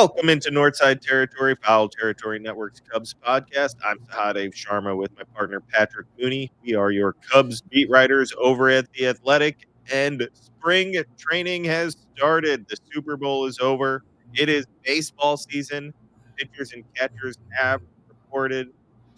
Welcome into Northside Territory, Foul Territory Network's Cubs podcast. I'm Sahadev Sharma with my partner Patrick Mooney. We are your Cubs beat writers over at The Athletic, and spring training has started. The Super Bowl is over. It is baseball season. Pitchers and catchers have reported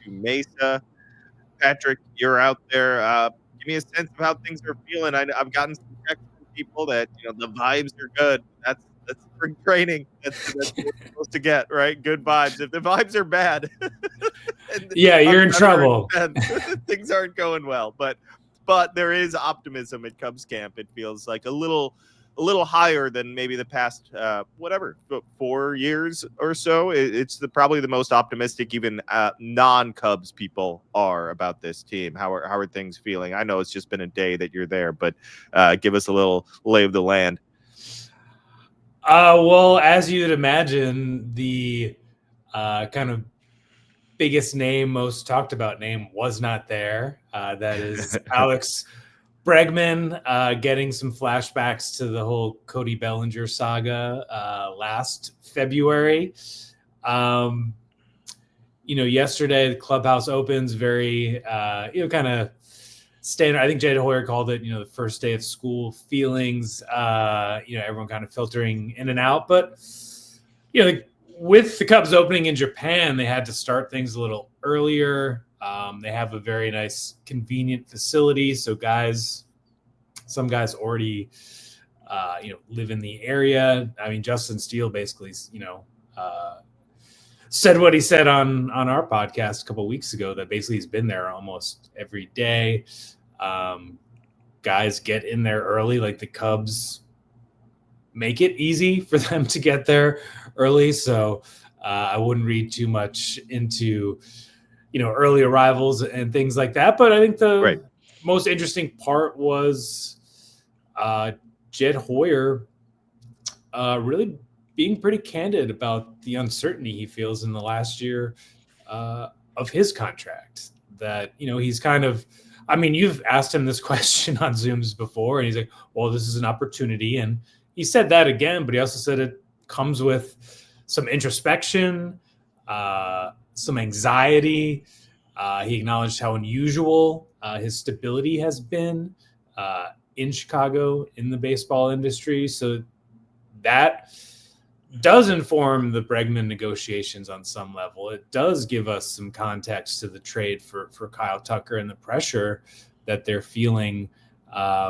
to Mesa. Patrick, you're out there. Give me a sense of how things are feeling. I've gotten some texts from people that the vibes are good. That's spring training. That's what we're supposed to get, right? Good vibes. If the vibes are bad, and Yeah, on you're in February trouble. 10th, things aren't going well. But there is optimism at Cubs camp. It feels like a little higher than maybe the past 4 years or so. It's probably the most optimistic even non-Cubs people are about this team. How are things feeling? I know it's just been a day that you're there, but give us a little lay of the land. Well, as you'd imagine, the kind of biggest name, most talked about name was not there. That is Alex Bregman, getting some flashbacks to the whole Cody Bellinger saga last February. Yesterday the clubhouse opens very, kind of standard. I think Jed Hoyer called it, the first day of school feelings, everyone kind of filtering in and out. But, with the Cubs opening in Japan, they had to start things a little earlier. They have a very nice, convenient facility. So some guys already, live in the area. I mean, Justin Steele basically, said what he said on our podcast a couple of weeks ago, that basically he's been there almost every day. Guys get in there early, like the Cubs make it easy for them to get there early. So I wouldn't read too much into, early arrivals and things like that. But I think the most interesting part was Jed Hoyer really being pretty candid about the uncertainty he feels in the last year of his contract. That, he's kind of, I mean, you've asked him this question on Zooms before, and he's like, well, this is an opportunity. And he said that again, but he also said it comes with some introspection, some anxiety. He acknowledged how unusual his stability has been in Chicago in the baseball industry. So that does inform the Bregman negotiations on some level. It does give us some context to the trade for Kyle Tucker and the pressure that they're feeling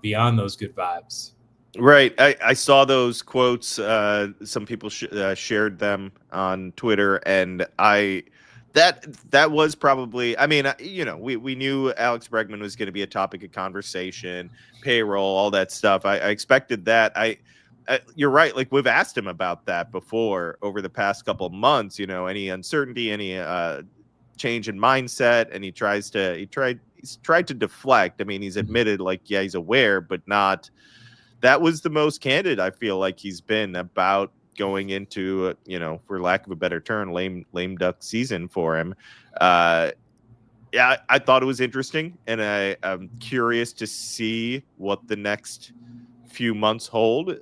beyond those good vibes. Right. I saw those quotes. Some people shared them on Twitter, and that was probably, I mean, we knew Alex Bregman was going to be a topic of conversation, payroll, all that stuff. I expected that. You're right. Like, we've asked him about that before over the past couple of months, any uncertainty, any change in mindset. And he's tried to deflect. I mean, he's admitted he's aware, but not. That was the most candid I feel like he's been about going into, for lack of a better term, lame duck season for him. I thought it was interesting, and I'm curious to see what the next few months hold.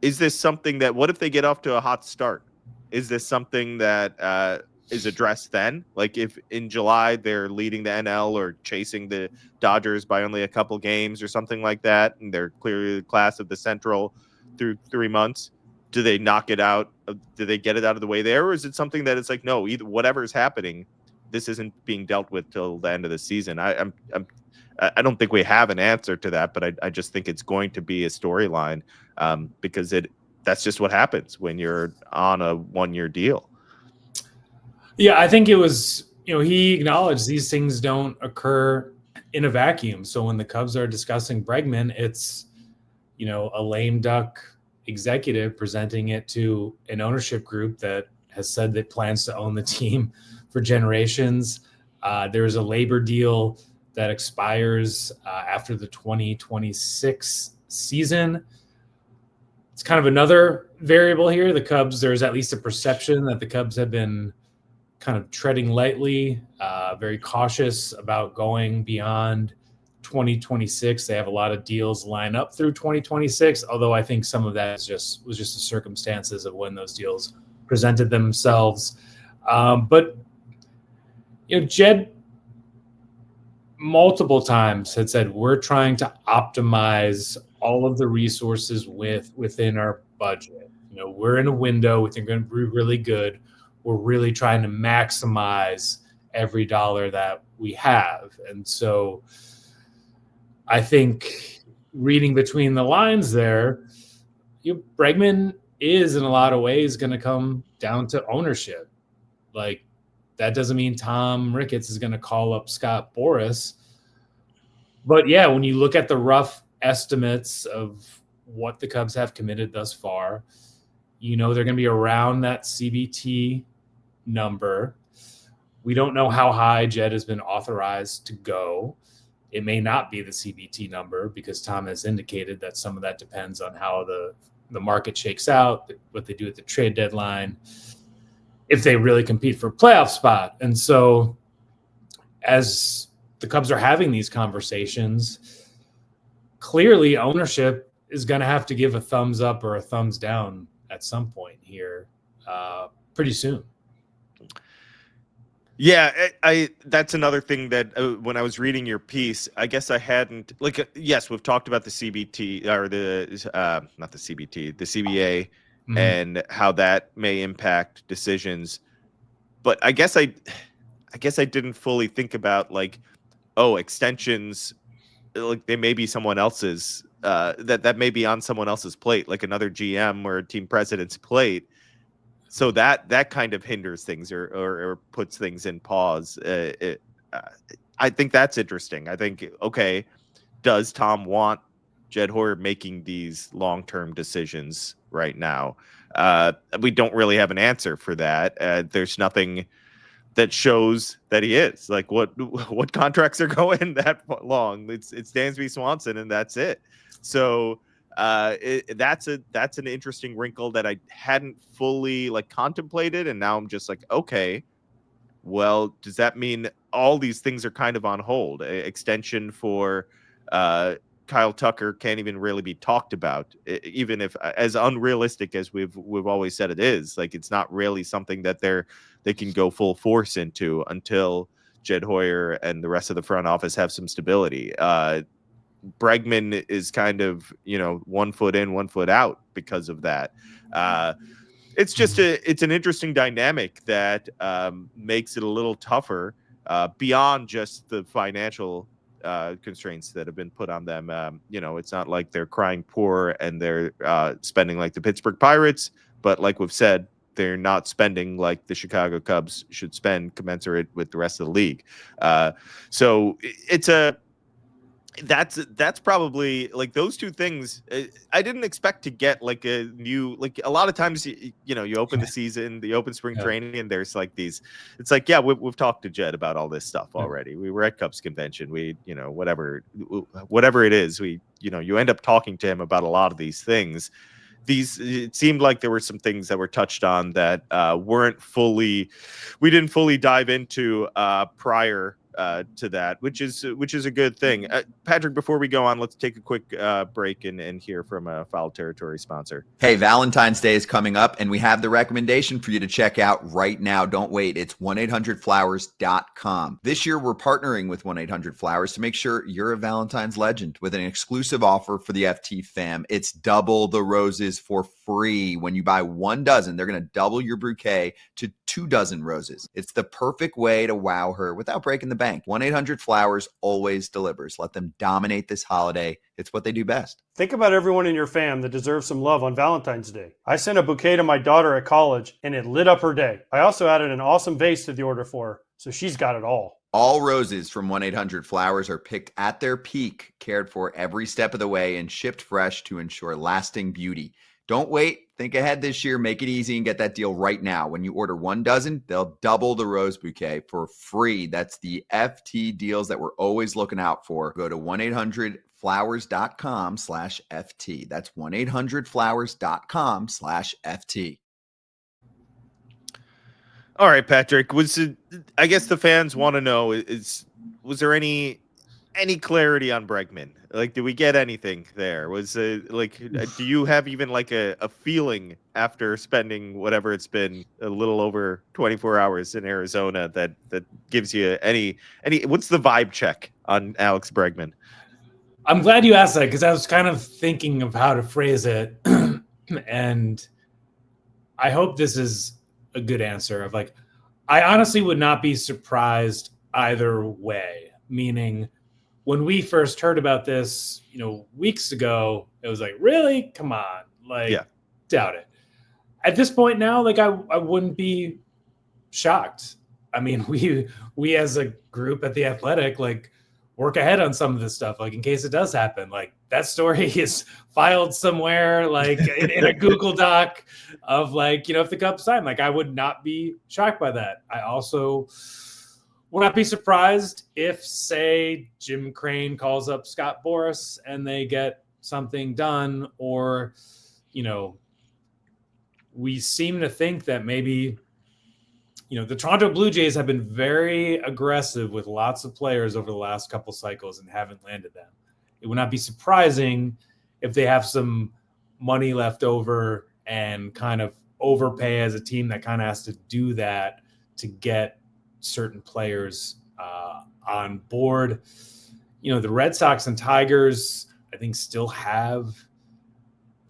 Is this something that, what if they get off to a hot start? Is this something that is addressed then? Like, if in July they're leading the NL or chasing the Dodgers by only a couple games or something like that, and they're clearly the class of the Central through 3 months, do they knock it out? Do they get it out of the way there? Or is it something that it's like, no, either whatever's happening, this isn't being dealt with till the end of the season? I don't think we have an answer to that, but I just think it's going to be a storyline because that's just what happens when you're on a 1-year deal. Yeah, I think it was, he acknowledged these things don't occur in a vacuum. So when the Cubs are discussing Bregman, it's, a lame duck executive presenting it to an ownership group that has said that plans to own the team for generations. There's a labor deal that expires after the 2026 season. It's kind of another variable here. The Cubs, there's at least a perception that the Cubs have been kind of treading lightly, very cautious about going beyond 2026. They have a lot of deals line up through 2026, although I think some of that was just the circumstances of when those deals presented themselves. But Jed multiple times had said we're trying to optimize all of the resources within our budget. We're in a window. We think we're going to be really good. We're really trying to maximize every dollar that we have. And so I think reading between the lines there, Bregman is in a lot of ways going to come down to ownership. Like, that doesn't mean Tom Ricketts is going to call up Scott Boras. But yeah, when you look at the rough estimates of what the Cubs have committed thus far, they're going to be around that CBT number. We don't know how high Jed has been authorized to go. It may not be the CBT number because Tom has indicated that some of that depends on how the market shakes out, what they do at the trade deadline, if they really compete for a playoff spot. And so as the Cubs are having these conversations, clearly ownership is going to have to give a thumbs up or a thumbs down at some point here pretty soon. Yeah, I that's another thing that when I was reading your piece, I guess I hadn't yes, we've talked about the CBT or the not the CBT, the CBA, Mm-hmm. and how that may impact decisions. But I guess I didn't fully think about extensions, they may be someone else's that may be on someone else's plate, like another GM or a team president's plate. So that kind of hinders things or puts things in pause. I think that's interesting. I think, okay, does Tom want Jed Hoyer making these long-term decisions right now? We don't really have an answer for that. There's nothing that shows that he is. Like, what contracts are going that long? It's Dansby Swanson, and that's it. So that's an interesting wrinkle that I hadn't fully contemplated, and now I'm just like, okay, well, does that mean all these things are kind of on hold? Extension for Kyle Tucker can't even really be talked about, even if as unrealistic as we've always said it is. It's not really something that they can go full force into until Jed Hoyer and the rest of the front office have some stability. Bregman is kind of 1 foot in, 1 foot out because of that. It's just it's an interesting dynamic that makes it a little tougher beyond just the financial constraints that have been put on them. It's not like they're crying poor and they're spending like the Pittsburgh Pirates, but like we've said, they're not spending like the Chicago Cubs should spend, commensurate with the rest of the league. So that's probably those two things. I didn't expect to get a new, a lot of times, you open the season, the open spring training, and there's these, it's yeah, we've talked to Jed about all this stuff already. We were at Cubs convention. We, whatever it is, you end up talking to him about a lot of these things. It seemed like there were some things that were touched on that we didn't fully dive into prior to that, which is a good thing. Patrick, before we go on, let's take a quick break and hear from a Foul Territory sponsor. Hey, Valentine's Day is coming up, and we have the recommendation for you to check out right now. Don't wait. It's 1-800-Flowers.com. This year, we're partnering with 1-800-Flowers to make sure you're a Valentine's legend with an exclusive offer for the FT fam. It's double the roses for free. When you buy 1 dozen, they're going to double your bouquet to 2 dozen roses. It's the perfect way to wow her without breaking the bank. 1-800-Flowers always delivers. Let them dominate this holiday. It's what they do best. Think about everyone in your fam that deserves some love on Valentine's Day. I sent a bouquet to my daughter at college, and it lit up her day. I also added an awesome vase to the order for her, so she's got it all. All roses from 1-800-Flowers are picked at their peak, cared for every step of the way, and shipped fresh to ensure lasting beauty. Don't wait. Think ahead this year. Make it easy and get that deal right now. When you order 1 dozen, they'll double the rose bouquet for free. That's the FT deals that we're always looking out for. Go to 1-800-Flowers.com/FT. That's 1-800-Flowers.com/FT. All right, Patrick. I guess the fans want to know was there any any clarity on Bregman? Like, do we get anything there? Was do you have even like a feeling after spending whatever it's been, a little over 24 hours in Arizona, that gives you any what's the vibe check on Alex Bregman? I'm glad you asked that, because I was kind of thinking of how to phrase it. And I hope this is a good answer of like, I honestly would not be surprised either way. Meaning, when we first heard about this, weeks ago, it was like, really? Come on. Like, Yeah. doubt it. At this point now, like, I wouldn't be shocked. I mean, we as a group at The Athletic, like, work ahead on some of this stuff, like, in case it does happen. Like, that story is filed somewhere, like, in a Google Doc of, like, if the Cubs sign. Like, I would not be shocked by that. I also would not be surprised if, say, Jim Crane calls up Scott Boras and they get something done, or, we seem to think that maybe, the Toronto Blue Jays have been very aggressive with lots of players over the last couple cycles and haven't landed them. It would not be surprising if they have some money left over and kind of overpay as a team that kind of has to do that to get certain players on board. The Red Sox and Tigers, I think, still have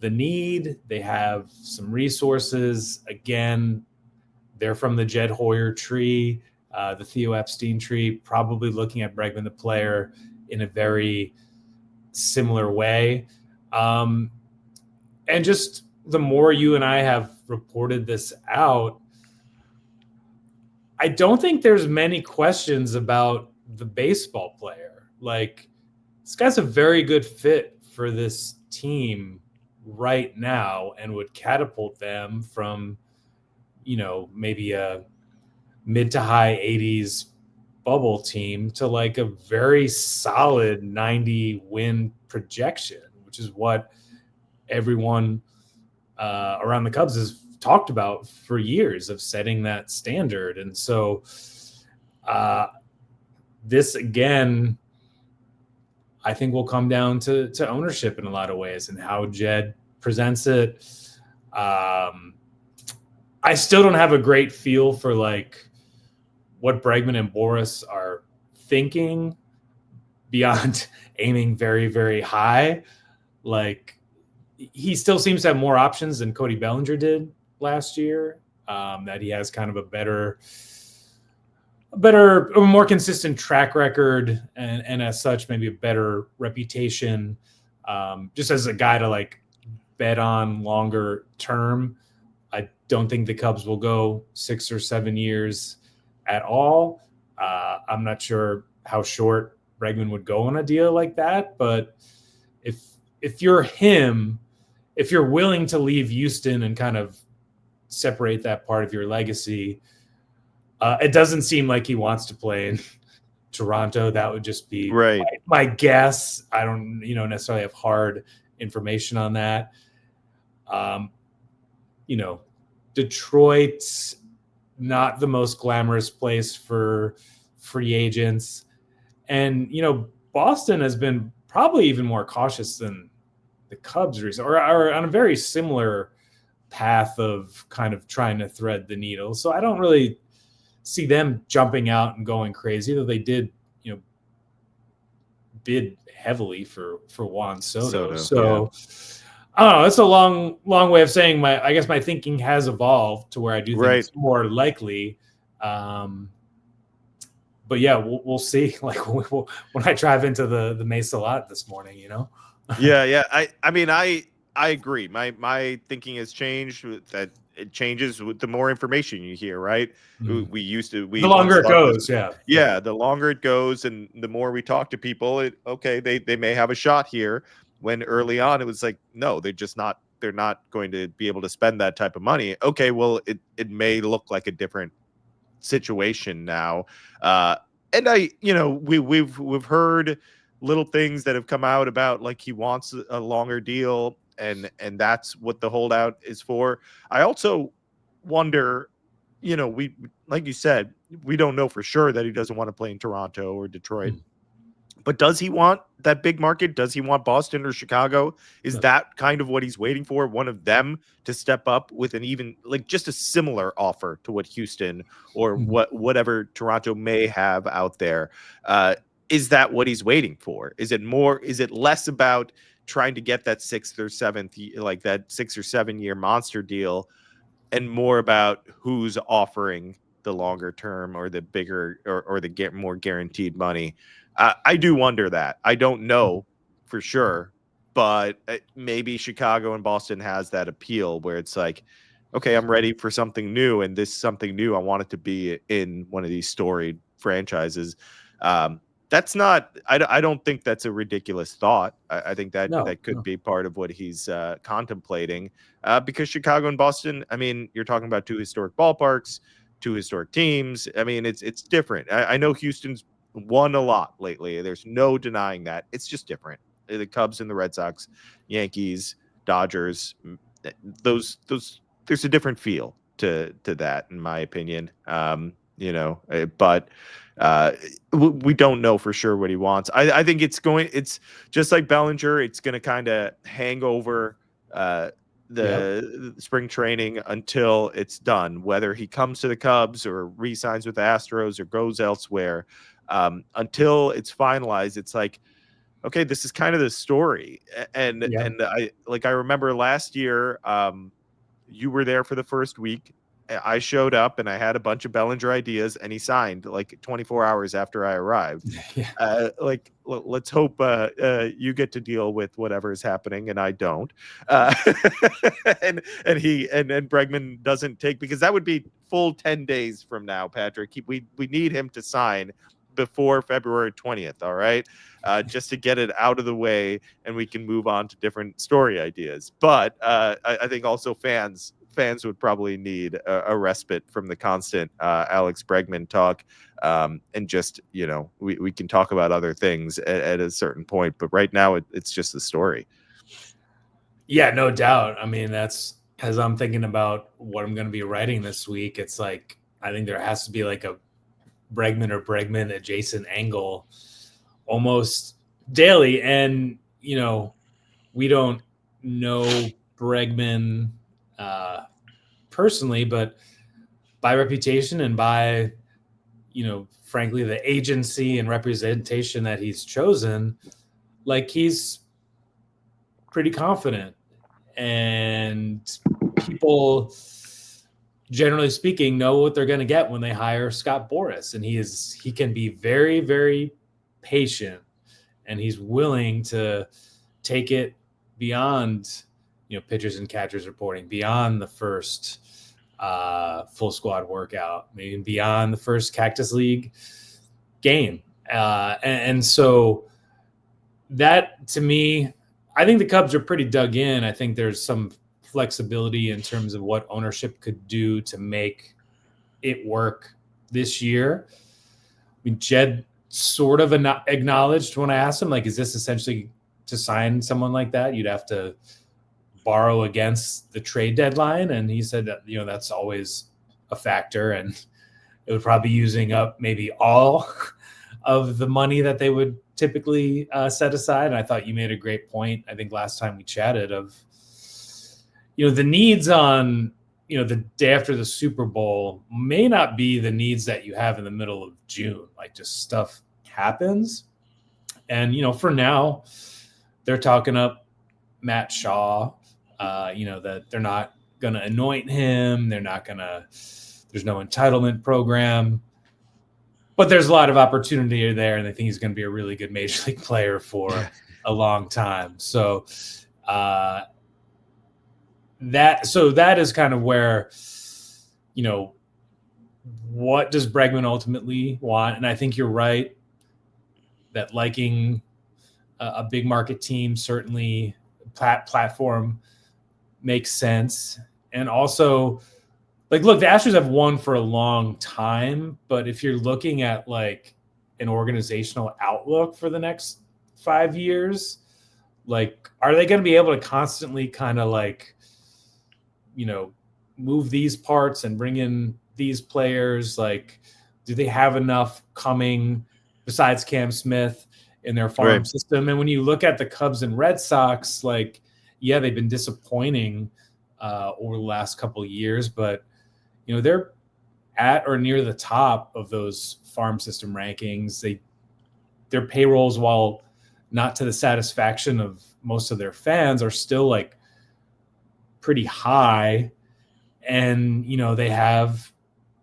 the need. They have some resources. Again, they're from the Jed Hoyer tree, the Theo Epstein tree, probably looking at Bregman, the player, in a very similar way. And just the more you and I have reported this out, I don't think there's many questions about the baseball player. Like, this guy's a very good fit for this team right now and would catapult them from, maybe a mid to high 80s bubble team to like a very solid 90 win projection, which is what everyone around the Cubs has talked about for years, of setting that standard. And so this, again, I think will come down to ownership in a lot of ways and how Jed presents it. I still don't have a great feel for like what Bregman and Boras are thinking beyond aiming very, very high. Like, he still seems to have more options than Cody Bellinger did last year. That he has kind of a more consistent track record, and as such, maybe a better reputation, just as a guy to like bet on longer term. I don't think the Cubs will go 6 or 7 years at all. I'm not sure how short Bregman would go on a deal like that, but if you're him, if you're willing to leave Houston and kind of separate that part of your legacy, it doesn't seem like he wants to play in Toronto. That would just be Right. my guess. I don't, necessarily have hard information on that. Detroit's not the most glamorous place for free agents. And, Boston has been probably even more cautious than the Cubs recently, or are on a very similar path of kind of trying to thread the needle. So I don't really see them jumping out and going crazy, though they did, bid heavily for Juan Soto. So I don't know. It's a long way of saying I guess my thinking has evolved to where I do think it's more likely. But yeah, we'll see. Like, when I drive into the Mesa lot this morning, Yeah. I mean, I agree. My thinking has changed. That it changes with the more information you hear, right? Mm-hmm. The longer it goes, the longer it goes, and the more we talk to people, they may have a shot here. When early on it was like, no, they're not going to be able to spend that type of money. Okay, well, it may look like a different situation now. And we've heard little things that have come out about like he wants a longer deal, and that's what the holdout is for. I also wonder, we, like you said, we don't know for sure that he doesn't want to play in Toronto or Detroit. But does he want that big market? Does he want Boston or Chicago? Is No. that kind of what he's waiting for? One of them to step up with an even like just a similar offer to what Houston or whatever Toronto may have out there. Is that what he's waiting for? Is it more? Is it less about trying to get that like that 6 or 7 year monster deal, and more about who's offering the longer term or the bigger or the get more guaranteed money? I do wonder that. I don't know for sure, but maybe Chicago and Boston has that appeal where it's like, okay, I'm ready for something new, and this something new, I want it to be in one of these storied franchises. That's not. I don't think that's a ridiculous thought. I think that No, that could no. be part of what he's contemplating. Because Chicago and Boston, I mean, you're talking about two historic ballparks, two historic teams. I mean, it's different. I know Houston's won a lot lately. There's no denying that. It's just different. The Cubs and the Red Sox, Yankees, Dodgers, those there's a different feel to that, in my opinion. But we don't know for sure what he wants. I think it's just like Bellinger. It's going to kind of hang over the spring training until it's done, whether he comes to the Cubs or re-signs with the Astros or goes elsewhere. Until it's finalized, it's like, okay, this is kind of the story. And I remember last year, you were there for the first week. I showed up and I had a bunch of Bellinger ideas, and he signed like 24 hours after I arrived. Let's hope you get to deal with whatever is happening and I don't. And Bregman doesn't take, because that would be full 10 days from now, Patrick. We need him to sign before February 20th. All right. Just to get it out of the way and we can move on to different story ideas. But I think also fans would probably need a respite from the constant Alex Bregman talk. And just, we can talk about other things at a certain point, but right now it's just the story. Yeah, no doubt. I mean, that's, as I'm thinking about what I'm going to be writing this week, it's like, I think there has to be like a Bregman or Bregman adjacent angle almost daily. And, we don't know Bregman personally, but by reputation and by, frankly, the agency and representation that he's chosen, like, he's pretty confident. And people, generally speaking, know what they're going to get when they hire Scott Boras. And he can be very, very patient, and he's willing to take it beyond, pitchers and catchers reporting, beyond the first full squad workout, maybe beyond the first Cactus League game. And so that, to me, I think the Cubs are pretty dug in. I think there's some flexibility in terms of what ownership could do to make it work this year. I mean, Jed sort of acknowledged when I asked him, like, is this essentially to sign someone like that, you'd have to borrow against the trade deadline? And he said that, that's always a factor, and it would probably be using up maybe all of the money that they would typically set aside. And I thought you made a great point, I think last time we chatted, of, the needs on, the day after the Super Bowl may not be the needs that you have in the middle of June. Like, just stuff happens. And, for now, they're talking up Matt Shaw, that they're not going to anoint him. There's no entitlement program, but there's a lot of opportunity there. And I think he's going to be a really good major league player for a long time. So that is kind of where, what does Bregman ultimately want? And I think you're right that liking a big market team, certainly platform, makes sense. And also, like, look, the Astros have won for a long time, but if you're looking at like an organizational outlook for the next 5 years, like, are they going to be able to constantly kind of like, move these parts and bring in these players? Like, do they have enough coming besides Cam Smith in their farm system. And when you look at the Cubs and Red Sox, like, yeah, they've been disappointing over the last couple of years, but they're at or near the top of those farm system rankings. Their payrolls, while not to the satisfaction of most of their fans, are still like pretty high. And they have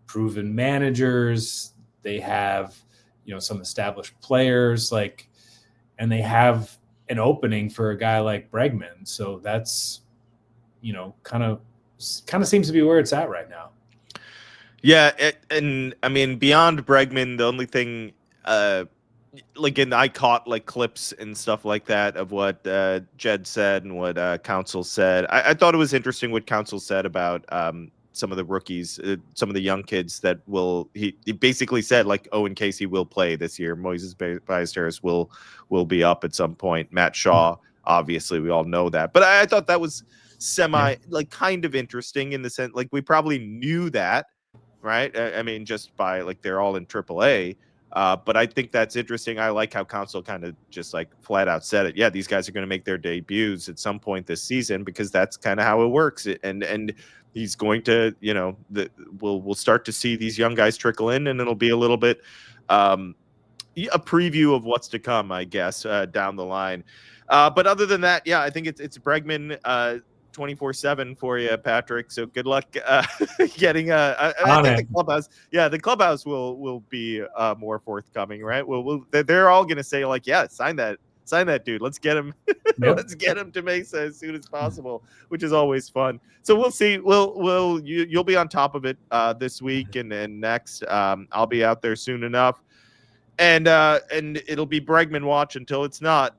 proven managers, they have some established players, like, and they have an opening for a guy like Bregman. So that's kind of seems to be where it's at right now. Yeah, and I mean, beyond Bregman, the only thing, and I caught like clips and stuff like that of what Jed said and what Counsell said. I thought it was interesting what Counsell said about some of the rookies, some of the young kids that he basically said like Owen Casey will play this year. Moises Baez-Harris will be up at some point. Matt Shaw, obviously, we all know that. But I thought that was kind of interesting in the sense, like, we probably knew that, right? I mean, just by like they're all in AAA. But I think that's interesting. I like how Counsell kind of just like flat out said it. Yeah, these guys are going to make their debuts at some point this season because that's kind of how it works. And he's going to, we'll start to see these young guys trickle in, and it'll be a little bit a preview of what's to come, I guess, down the line. But other than that, yeah, I think it's Bregman 24/7 for you, Patrick. So good luck getting I think the clubhouse will be more forthcoming, right? They're all going to say like, yeah, sign that dude. Let's get him. Yep. Let's get him to Mesa as soon as possible, which is always fun. So we'll see. You'll be on top of it this week and next. I'll be out there soon enough. And it'll be Bregman watch until it's not.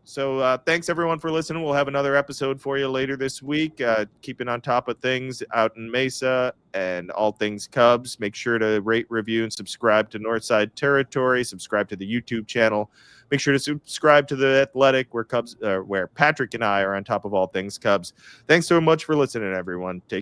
So thanks everyone for listening. We'll have another episode for you later this week. Keeping on top of things out in Mesa and all things Cubs. Make sure to rate, review, and subscribe to Northside Territory. Subscribe to the YouTube channel. Make sure to subscribe to The Athletic, where Patrick and I are on top of all things Cubs. Thanks so much for listening, everyone. Take